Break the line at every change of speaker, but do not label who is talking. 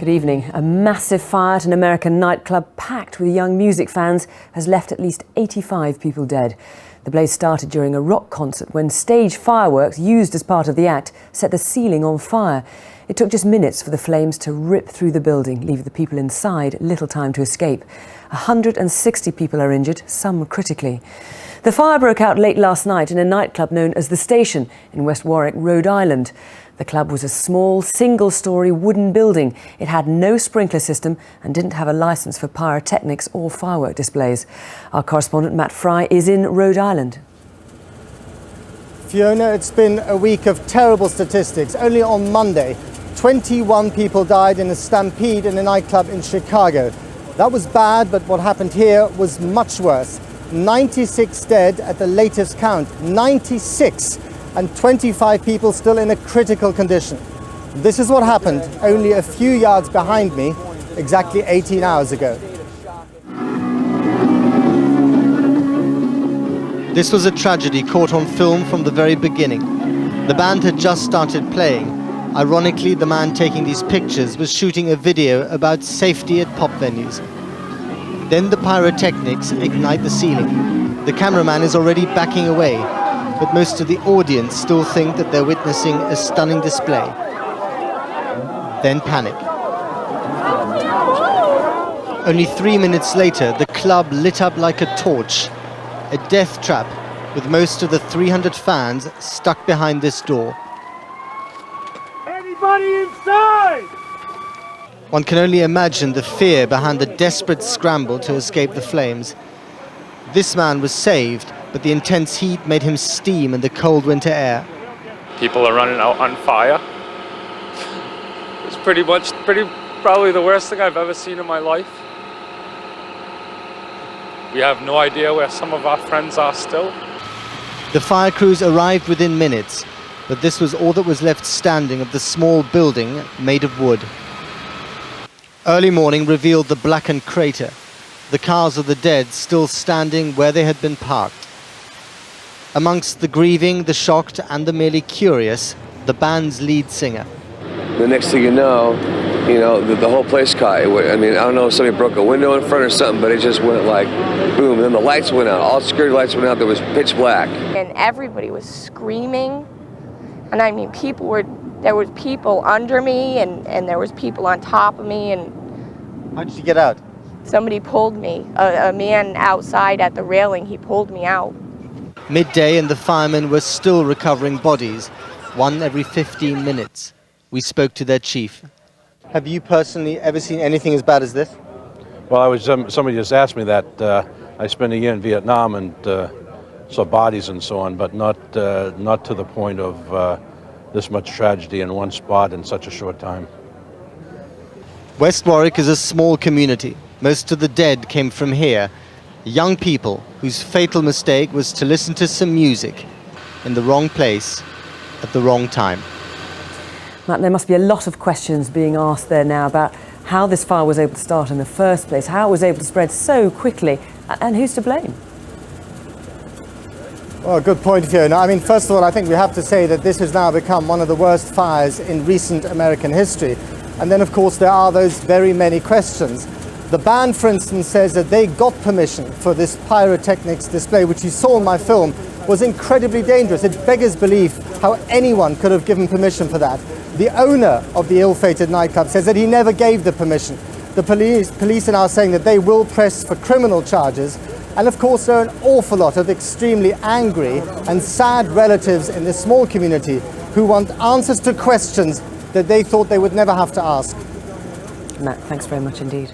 Good evening. A massive fire at an American nightclub packed with young music fans has left at least 85 people dead. The blaze started during a rock concert when stage fireworks used as part of the act set the ceiling on fire. It took just minutes for the flames to rip through the building, leaving the people inside little time to escape. 160 people are injured, some critically. The fire broke out late last night in a nightclub known as The Station in West Warwick, Rhode Island. The club was a small, single-storey wooden building. It had no sprinkler system and didn't have a licence for pyrotechnics or firework displays. Our correspondent Matt Fry is in Rhode Island.
Fiona, it's been a week of terrible statistics. Only on Monday, 21 people died in a stampede in a nightclub in Chicago. That was bad, but what happened here was much worse. 96 dead at the latest count. 96! And 25 people still in a critical condition. This is what happened only a few yards behind me, exactly 18 hours ago.
This was a tragedy caught on film from the very beginning. The band had just started playing. Ironically, the man taking these pictures was shooting a video about safety at pop venues. Then the pyrotechnics ignite the ceiling. The cameraman is already backing away, but most of the audience still think that they're witnessing a stunning display. Then panic. Only 3 minutes later, the club lit up like a torch. A death trap, with most of the 300 fans stuck behind this door.
Anybody inside?
One can only imagine the fear behind the desperate scramble to escape the flames. This man was saved, but the intense heat made him steam in the cold winter air.
People are running out on fire. It's probably the worst thing I've ever seen in my life. We have no idea where some of our friends are still.
The fire crews arrived within minutes, but this was all that was left standing of the small building made of wood. Early morning revealed the blackened crater, the cars of the dead still standing where they had been parked. Amongst the grieving, the shocked and the merely curious, the band's lead singer.
The next thing you know, the whole place caught. I mean, I don't know if somebody broke a window in front or something, but it just went like boom. And then the lights went out. All security lights went out. There was pitch black.
And everybody was screaming. And I mean, there was people under me and there was people on top of me. And
how did you get out?
Somebody pulled me. A man outside at the railing, he pulled me out.
Midday and the firemen were still recovering bodies, one every 15 minutes. We spoke to their chief.
Have you personally ever seen anything as bad as this?
Well, somebody just asked me that. I spent a year in Vietnam and saw bodies and so on, but not to the point of this much tragedy in one spot in such a short time.
West Warwick is a small community. Most of the dead came from here. Young people whose fatal mistake was to listen to some music in the wrong place at the wrong time.
Matt, there must be a lot of questions being asked there now about how this fire was able to start in the first place, how it was able to spread so quickly, and who's to blame?
Well, good point, Fiona. I mean, first of all, I think we have to say that this has now become one of the worst fires in recent American history. And then, of course, there are those very many questions. The band, for instance, says that they got permission for this pyrotechnics display, which you saw in my film, was incredibly dangerous. It beggars belief how anyone could have given permission for that. The owner of the ill-fated nightclub says that he never gave the permission. The police are now saying that they will press for criminal charges. And of course, there are an awful lot of extremely angry and sad relatives in this small community who want answers to questions that they thought they would never have to ask.
Matt, thanks very much indeed.